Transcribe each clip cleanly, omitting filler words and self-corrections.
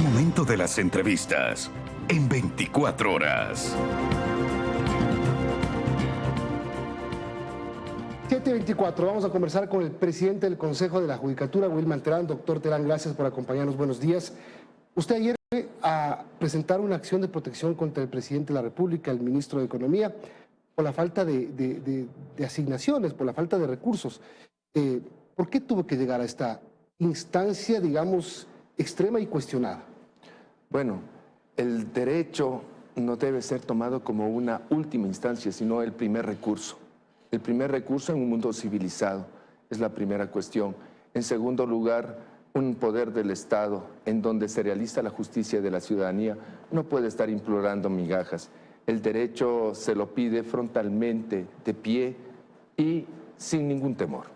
momento de las entrevistas en 24 horas. 7:24, vamos a conversar con el presidente del Consejo de la Judicatura, Wilman Terán. Doctor Terán, gracias por acompañarnos, buenos días. Usted ayer fue a presentar una acción de protección contra el presidente de la República, el ministro de Economía, por la falta de asignaciones, por la falta de recursos. ¿Por qué tuvo que llegar a esta instancia, digamos, extrema y cuestionada? Bueno, el derecho no debe ser tomado como una última instancia, sino el primer recurso. El primer recurso en un mundo civilizado es la primera cuestión. En segundo lugar, un poder del Estado en donde se realiza la justicia de la ciudadanía no puede estar implorando migajas. El derecho se lo pide frontalmente, de pie y sin ningún temor.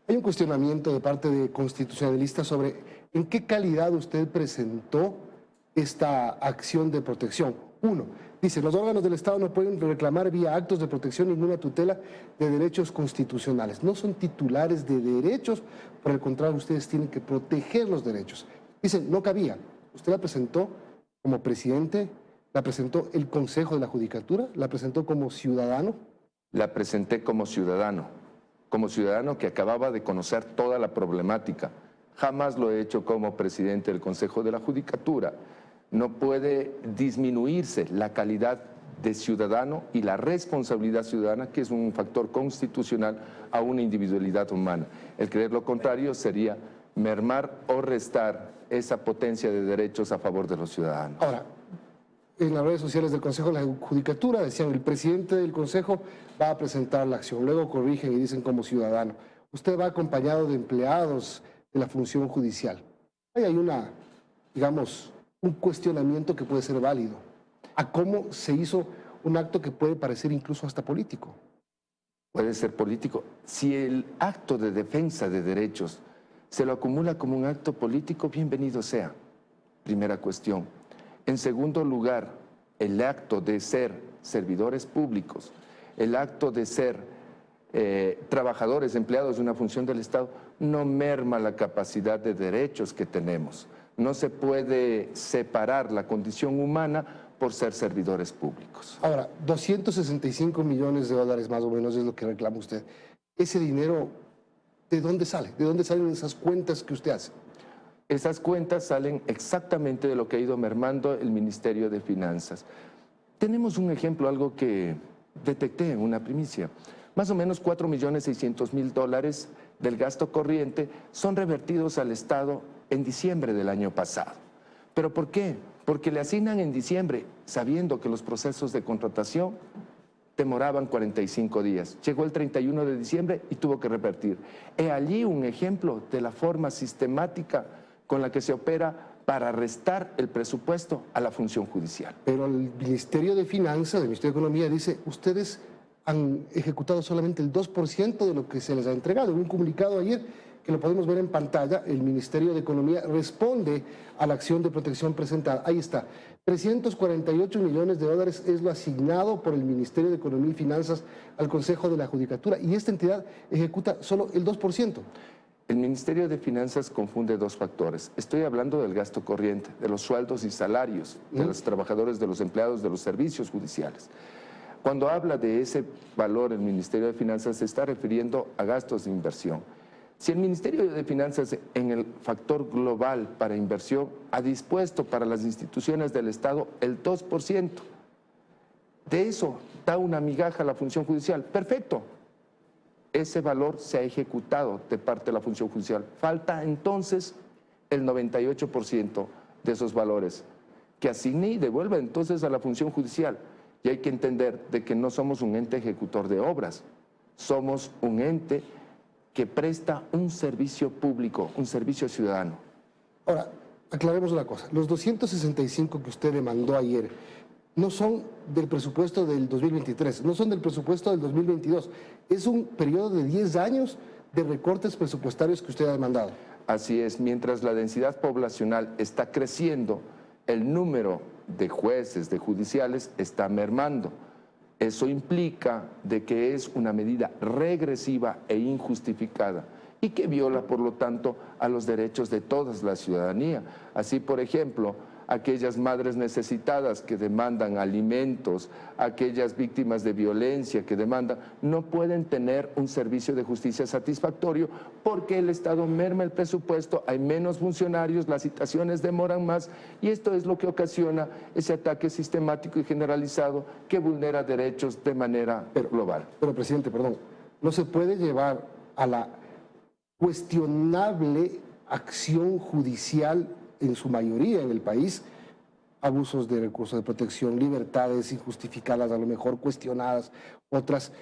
Hay un cuestionamiento de parte de constitucionalistas sobre en qué calidad usted presentó esta acción de protección. Uno, dice, los órganos del Estado no pueden reclamar vía actos de protección ninguna tutela de derechos constitucionales. No son titulares de derechos, por el contrario, ustedes tienen que proteger los derechos. Dicen, no cabía. Usted la presentó como presidente, la presentó el Consejo de la Judicatura, la presentó como ciudadano. La presenté como ciudadano que acababa de conocer toda la problemática. Jamás lo he hecho como presidente del Consejo de la Judicatura. No puede disminuirse la calidad de ciudadano y la responsabilidad ciudadana, que es un factor constitucional, a una individualidad humana. El creer lo contrario sería mermar o restar esa potencia de derechos a favor de los ciudadanos. Ahora, en las redes sociales del Consejo de la Judicatura decían, el presidente del Consejo va a presentar la acción, luego corrigen y dicen como ciudadano. Usted va acompañado de empleados de la función judicial. Ahí hay una, digamos, un cuestionamiento que puede ser válido a cómo se hizo un acto que puede parecer incluso hasta político. Puede ser político. Si el acto de defensa de derechos se lo acumula como un acto político, bienvenido sea. Primera cuestión. En segundo lugar, el acto de ser servidores públicos, el acto de ser trabajadores, empleados de una función del Estado, no merma la capacidad de derechos que tenemos. No se puede separar la condición humana por ser servidores públicos. Ahora, 265 millones de dólares más o menos es lo que reclama usted. Ese dinero, ¿de dónde sale? ¿De dónde salen esas cuentas que usted hace? Esas cuentas salen exactamente de lo que ha ido mermando el Ministerio de Finanzas. Tenemos un ejemplo, algo que detecté en una primicia. Más o menos 4.600.000 del gasto corriente son revertidos al Estado en diciembre del año pasado. ¿Pero por qué? Porque le asignan en diciembre, sabiendo que los procesos de contratación demoraban 45 días. Llegó el 31 de diciembre y tuvo que revertir. He allí un ejemplo de la forma sistemática con la que se opera para restar el presupuesto a la función judicial. Pero el Ministerio de Finanzas, el Ministerio de Economía, dice, ustedes han ejecutado solamente el 2% de lo que se les ha entregado. En un comunicado ayer, que lo podemos ver en pantalla, el Ministerio de Economía responde a la acción de protección presentada. Ahí está. 348 millones de dólares es lo asignado por el Ministerio de Economía y Finanzas al Consejo de la Judicatura y esta entidad ejecuta solo el 2%. El Ministerio de Finanzas confunde dos factores. Estoy hablando del gasto corriente, de los sueldos y salarios de los trabajadores, de los empleados, de los servicios judiciales. Cuando habla de ese valor el Ministerio de Finanzas se está refiriendo a gastos de inversión. Si el Ministerio de Finanzas en el factor global para inversión ha dispuesto para las instituciones del Estado el 2%, de eso da una migaja a la función judicial. Perfecto. Ese valor se ha ejecutado de parte de la función judicial. Falta entonces el 98% de esos valores que asigne y devuelva entonces a la función judicial. Y hay que entender de que no somos un ente ejecutor de obras, somos un ente que presta un servicio público, un servicio ciudadano. Ahora, aclaremos una cosa, los 265 que usted demandó ayer no son del presupuesto del 2023, no son del presupuesto del 2022, es un periodo de 10 años de recortes presupuestarios que usted ha demandado. Así es, mientras la densidad poblacional está creciendo, el número de jueces, de judiciales, está mermando. Eso implica de que es una medida regresiva e injustificada y que viola, por lo tanto, a los derechos de toda la ciudadanía. Así, por ejemplo, aquellas madres necesitadas que demandan alimentos, aquellas víctimas de violencia que demandan, no pueden tener un servicio de justicia satisfactorio porque el Estado merma el presupuesto, hay menos funcionarios, las citaciones demoran más y esto es lo que ocasiona ese ataque sistemático y generalizado que vulnera derechos de manera global. Pero, presidente, perdón, no se puede llevar a la cuestionable acción judicial en su mayoría en el país, abusos de recursos de protección, libertades injustificadas, a lo mejor cuestionadas, otras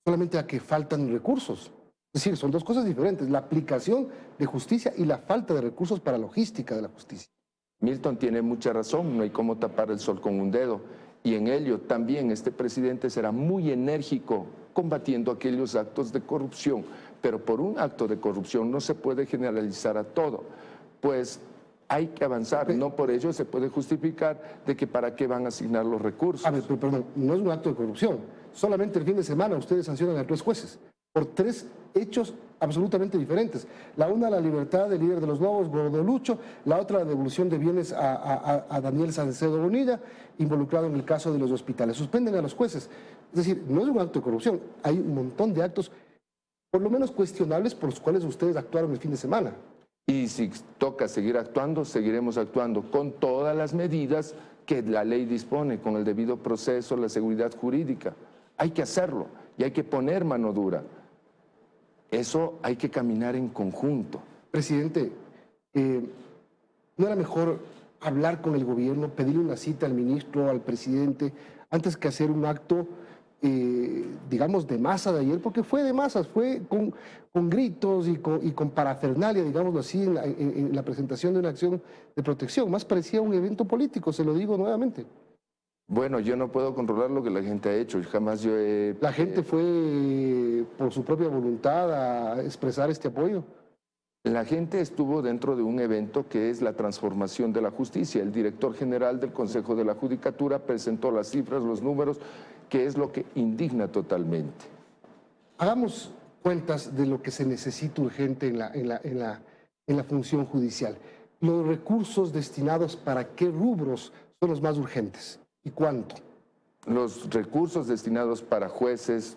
solamente a que faltan recursos. Es decir, son dos cosas diferentes, la aplicación de justicia y la falta de recursos para logística de la justicia. Milton tiene mucha razón, no hay cómo tapar el sol con un dedo. Y en ello también este presidente será muy enérgico combatiendo aquellos actos de corrupción. Pero por un acto de corrupción no se puede generalizar a todo. Pues hay que avanzar, no por ello se puede justificar de que para qué van a asignar los recursos. A ver, pero perdón, no es un acto de corrupción. Solamente el fin de semana ustedes sancionan a 3 jueces por 3 hechos absolutamente diferentes. La una, la libertad del líder de los Lobos, Gordo Lucho; la otra, la devolución de bienes a Daniel Salcedo Bonilla, involucrado en el caso de los hospitales. Suspenden a los jueces. Es decir, no es un acto de corrupción. Hay un montón de actos, por lo menos cuestionables, por los cuales ustedes actuaron el fin de semana. Y si toca seguir actuando, seguiremos actuando con todas las medidas que la ley dispone, con el debido proceso, la seguridad jurídica. Hay que hacerlo y hay que poner mano dura. Eso hay que caminar en conjunto. Presidente, ¿no era mejor hablar con el gobierno, pedirle una cita al ministro, al presidente, antes que hacer un acto, digamos, de masa de ayer? Porque fue de masas, fue con gritos y con parafernalia, digámoslo así, en la presentación de una acción de protección. Más parecía un evento político, se lo digo nuevamente. Bueno, yo no puedo controlar lo que la gente ha hecho, jamás yo he... ¿La gente fue por su propia voluntad a expresar este apoyo? La gente estuvo dentro de un evento que es la transformación de la justicia. El director general del Consejo de la Judicatura presentó las cifras, los números, que es lo que indigna totalmente. Hagamos cuentas de lo que se necesita urgente en la función judicial. Los recursos destinados para qué rubros son los más urgentes y cuánto. Los recursos destinados para jueces,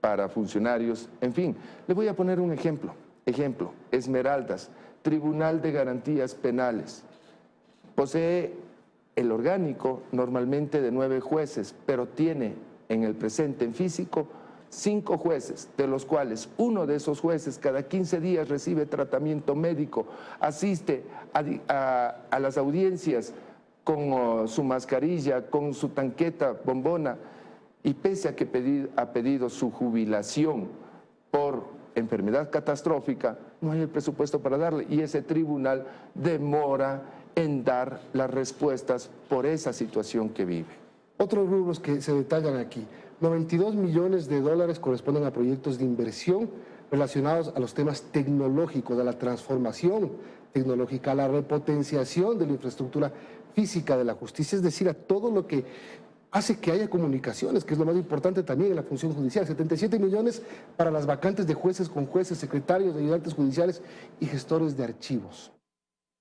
para funcionarios, en fin. Le voy a poner un ejemplo. Esmeraldas, Tribunal de Garantías Penales. Posee el orgánico normalmente de 9 jueces, pero tiene en el presente en físico 5 jueces, de los cuales uno de esos jueces cada 15 días recibe tratamiento médico, asiste a las audiencias con su mascarilla, con su tanqueta bombona, y pese a que ha pedido su jubilación por enfermedad catastrófica, no hay el presupuesto para darle, y ese tribunal demora en dar las respuestas por esa situación que vive. Otros rubros que se detallan aquí: 92 millones de dólares corresponden a proyectos de inversión relacionados a los temas tecnológicos, a la transformación tecnológica, a la repotenciación de la infraestructura física de la justicia, es decir, a todo lo que hace que haya comunicaciones, que es lo más importante también en la función judicial. 77 millones para las vacantes de jueces con jueces, secretarios, ayudantes judiciales y gestores de archivos.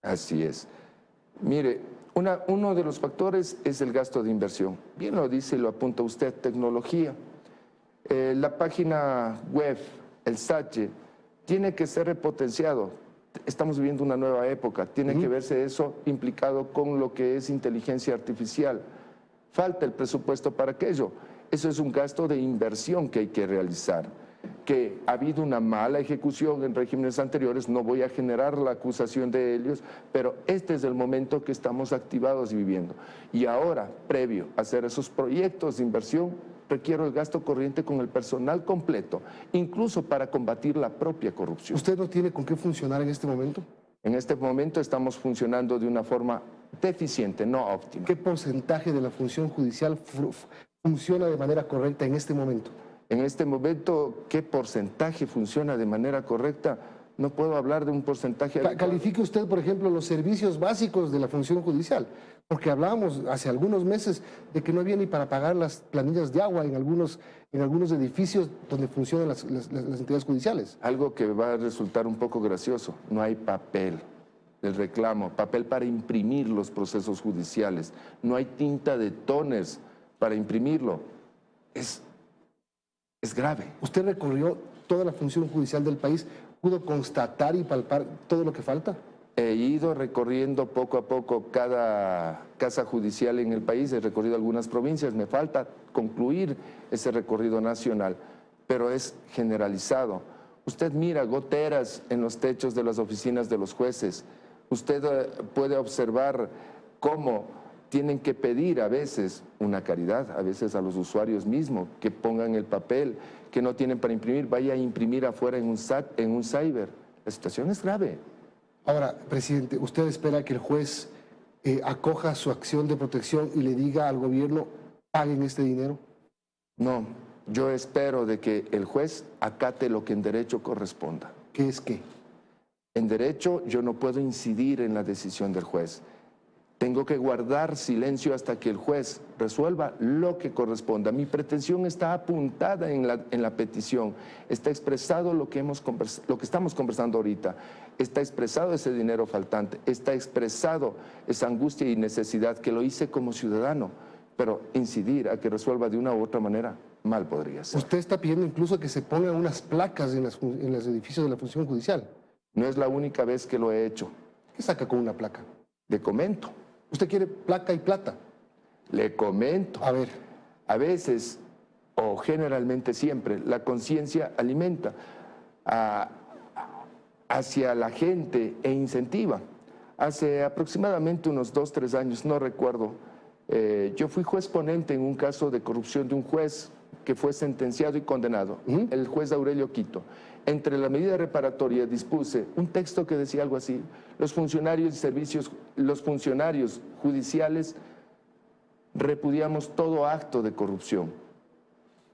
Así es. Mire, uno de los factores es el gasto de inversión. Bien lo dice y lo apunta usted, tecnología. La página web, el SACHE, tiene que ser repotenciado. Estamos viviendo una nueva época, tiene que verse eso implicado con lo que es inteligencia artificial. Falta el presupuesto para aquello. Eso es un gasto de inversión que hay que realizar. Que ha habido una mala ejecución en regímenes anteriores, no voy a generar la acusación de ellos, pero este es el momento que estamos activados y viviendo. Y ahora, previo a hacer esos proyectos de inversión, requiero el gasto corriente con el personal completo, incluso para combatir la propia corrupción. ¿Usted no tiene con qué funcionar en este momento? En este momento estamos funcionando de una forma deficiente, no óptima. ¿Qué porcentaje de la función judicial funciona de manera correcta en este momento? En este momento, ¿qué porcentaje funciona de manera correcta? No puedo hablar de un porcentaje adecuado. Califique usted, por ejemplo, los servicios básicos de la función judicial, porque hablábamos hace algunos meses de que no había ni para pagar las planillas de agua en algunos edificios donde funcionan las entidades judiciales. Algo que va a resultar un poco gracioso, no hay papel. El reclamo, papel para imprimir los procesos judiciales. No hay tinta de tóners para imprimirlo. Es grave. ¿Usted recorrió toda la función judicial del país? ¿Pudo constatar y palpar todo lo que falta? He ido recorriendo poco a poco cada casa judicial en el país, he recorrido algunas provincias, me falta concluir ese recorrido nacional, pero es generalizado. Usted mira goteras en los techos de las oficinas de los jueces, usted puede observar cómo tienen que pedir a veces una caridad, a veces a los usuarios mismos, que pongan el papel que no tienen para imprimir, vaya a imprimir afuera en un cyber. La situación es grave. Ahora, presidente, ¿usted espera que el juez acoja su acción de protección y le diga al gobierno, paguen este dinero? No, yo espero de que el juez acate lo que en derecho corresponda. ¿Qué es qué? En derecho yo no puedo incidir en la decisión del juez. Tengo que guardar silencio hasta que el juez resuelva lo que corresponda. Mi pretensión está apuntada en la petición. Está expresado lo que estamos conversando ahorita. Está expresado ese dinero faltante. Está expresado esa angustia y necesidad que lo hice como ciudadano. Pero incidir a que resuelva de una u otra manera, mal podría ser. Usted está pidiendo incluso que se pongan unas placas en los edificios de la función judicial. No es la única vez que lo he hecho. ¿Qué saca con una placa? Le comento. ¿Usted quiere placa y plata? Le comento. A ver. A veces, o generalmente siempre, la conciencia alimenta hacia la gente e incentiva. Hace aproximadamente unos 2 o 3 años, no recuerdo, yo fui juez ponente en un caso de corrupción de un juez que fue sentenciado y condenado, el juez Aurelio Quito. Entre la medida reparatoria dispuse un texto que decía algo así: los funcionarios judiciales repudiamos todo acto de corrupción.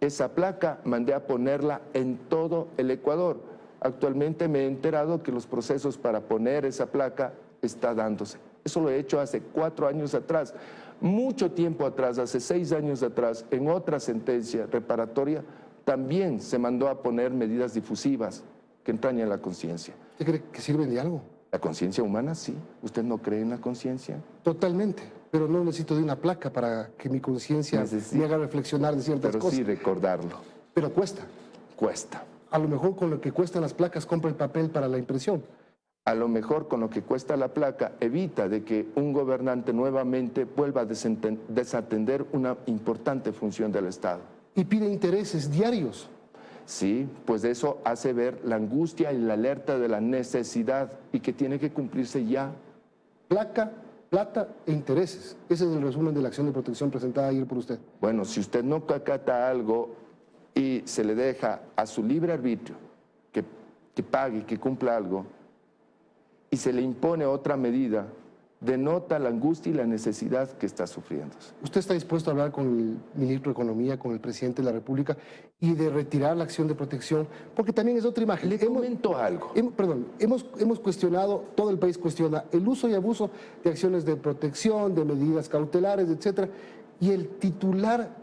Esa placa mandé a ponerla en todo el Ecuador. Actualmente me he enterado que los procesos para poner esa placa está dándose. Eso lo he hecho hace 4 años atrás. Mucho tiempo atrás, hace 6 años atrás, en otra sentencia reparatoria, también se mandó a poner medidas difusivas que entrañan la conciencia. ¿Usted cree que sirven de algo? La conciencia humana, sí. ¿Usted no cree en la conciencia? Totalmente, pero no necesito de una placa para que mi conciencia me haga reflexionar de ciertas pero cosas. sí recordarlo. Pero cuesta. Cuesta. A lo mejor con lo que cuestan las placas compra el papel para la impresión. A lo mejor con lo que cuesta la placa evita de que un gobernante nuevamente vuelva a desatender una importante función del Estado. Y pide intereses diarios. Sí, pues eso hace ver la angustia y la alerta de la necesidad y que tiene que cumplirse ya. Placa, plata e intereses. Ese es el resumen de la acción de protección presentada ayer por usted. Bueno, si usted no acata algo y se le deja a su libre arbitrio que pague, que cumpla algo, y se le impone otra medida, denota la angustia y la necesidad que está sufriendo. ¿Usted está dispuesto a hablar con el ministro de Economía, con el presidente de la República y de retirar la acción de protección? Porque también es otra imagen. Le comento algo. Hemos cuestionado, todo el país cuestiona el uso y abuso de acciones de protección, de medidas cautelares, etcétera, y el titular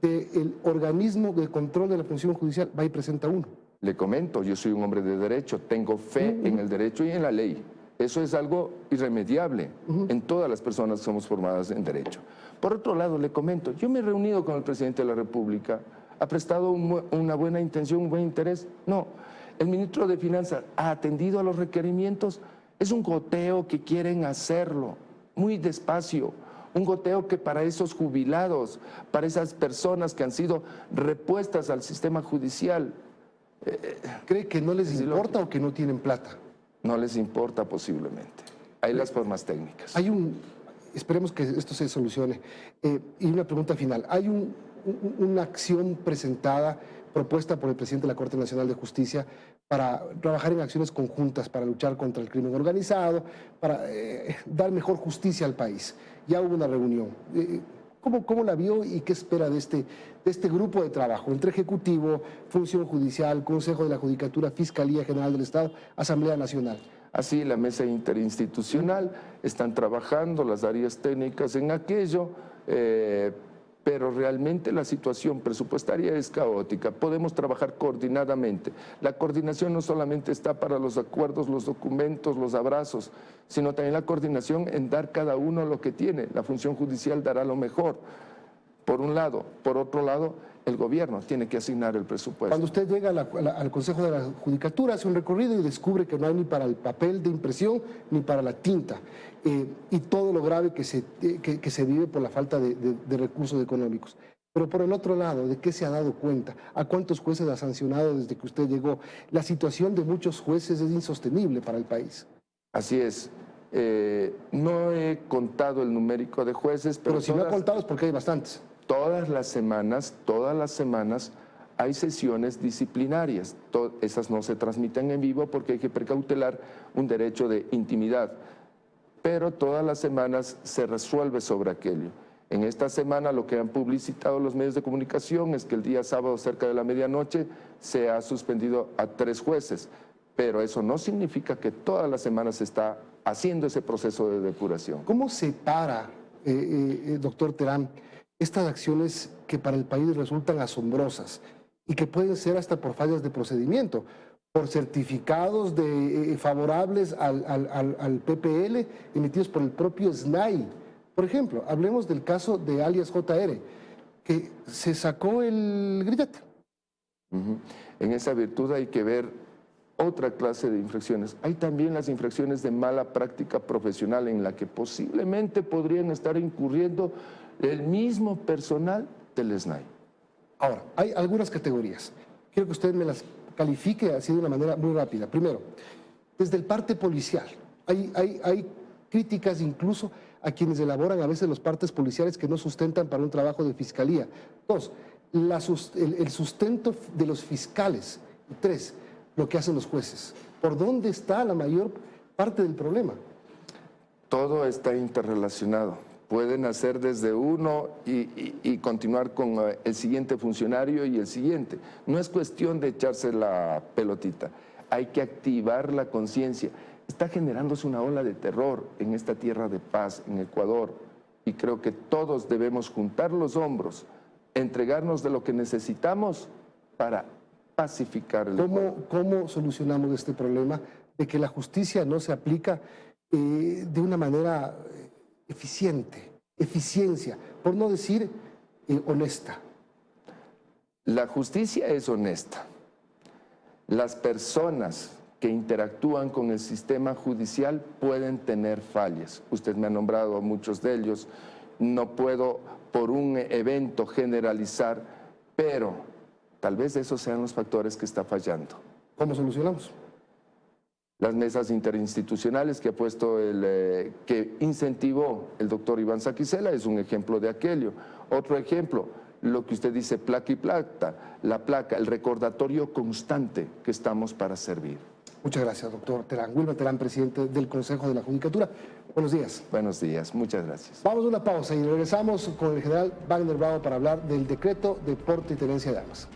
del organismo de control de la función judicial va y presenta uno. Le comento, yo soy un hombre de derecho, tengo fe en el derecho y en la ley. Eso es algo irremediable en todas las personas que somos formadas en derecho. Por otro lado, le comento, yo me he reunido con el presidente de la República, ha prestado una buena intención, un buen interés. No, el ministro de Finanzas ha atendido a los requerimientos. Es un goteo que quieren hacerlo, muy despacio. Un goteo que para esos jubilados, para esas personas que han sido repuestas al sistema judicial. ¿Cree que no les importa o que no tienen plata? No les importa posiblemente. Hay las formas técnicas. Esperemos que esto se solucione. Y una pregunta final. Hay una acción presentada, propuesta por el presidente de la Corte Nacional de Justicia para trabajar en acciones conjuntas para luchar contra el crimen organizado, para dar mejor justicia al país. Ya hubo una reunión. ¿Cómo la vio y qué espera de este grupo de trabajo entre Ejecutivo, Función Judicial, Consejo de la Judicatura, Fiscalía General del Estado, Asamblea Nacional? Así, la mesa interinstitucional, están trabajando las áreas técnicas en aquello, pero realmente la situación presupuestaria es caótica. Podemos trabajar coordinadamente. La coordinación no solamente está para los acuerdos, los documentos, los abrazos, sino también la coordinación en dar cada uno lo que tiene. La función judicial dará lo mejor, por un lado. Por otro lado, el gobierno tiene que asignar el presupuesto. Cuando usted llega al Consejo de la Judicatura, hace un recorrido y descubre que no hay ni para el papel de impresión ni para la tinta, y todo lo grave que se vive por la falta de recursos económicos. Pero por el otro lado, ¿de qué se ha dado cuenta? ¿A cuántos jueces ha sancionado desde que usted llegó? La situación de muchos jueces es insostenible para el país. Así es. No he contado el numérico de jueces, pero si no ha contado es porque hay bastantes. Todas las semanas hay sesiones disciplinarias. Esas no se transmiten en vivo porque hay que precautelar un derecho de intimidad. Pero todas las semanas se resuelve sobre aquello. En esta semana lo que han publicitado los medios de comunicación es que el día sábado cerca de la medianoche se ha suspendido a 3 jueces. Pero eso no significa que todas las semanas se está haciendo ese proceso de depuración. ¿Cómo separa, doctor Terán, estas acciones que para el país resultan asombrosas y que pueden ser hasta por fallas de procedimiento, por certificados favorables al PPL emitidos por el propio SNAI? Por ejemplo, hablemos del caso de alias JR, que se sacó el grillete. En esa virtud hay que ver otra clase de infracciones. Hay también las infracciones de mala práctica profesional en la que posiblemente podrían estar incurriendo el mismo personal del SNAI. Ahora, hay algunas categorías. Quiero que usted me las califique así de una manera muy rápida. Primero, desde el parte policial. Hay críticas incluso a quienes elaboran a veces los partes policiales que no sustentan para un trabajo de fiscalía. 2, el sustento de los fiscales. 3, lo que hacen los jueces. ¿Por dónde está la mayor parte del problema? Todo está interrelacionado. Pueden hacer desde uno y continuar con el siguiente funcionario y el siguiente. No es cuestión de echarse la pelotita. Hay que activar la conciencia. Está generándose una ola de terror en esta tierra de paz, en Ecuador. Y creo que todos debemos juntar los hombros, entregarnos de lo que necesitamos para pacificar el pueblo. ¿Cómo solucionamos este problema de que la justicia no se aplica de una manera eficiencia, por no decir honesta? La justicia es honesta. Las personas que interactúan con el sistema judicial pueden tener fallas. Usted me ha nombrado a muchos de ellos. No puedo por un evento generalizar, pero tal vez esos sean los factores que está fallando. ¿Cómo solucionamos? Las mesas interinstitucionales que ha puesto que incentivó el doctor Iván Saquicela es un ejemplo de aquello. Otro ejemplo, lo que usted dice, placa y plata, la placa, el recordatorio constante que estamos para servir. Muchas gracias, doctor Terán. Wilmer Terán, presidente del Consejo de la Judicatura. Buenos días. Buenos días, muchas gracias. Vamos a una pausa y regresamos con el general Wagner Bravo para hablar del decreto de porte y tenencia de armas.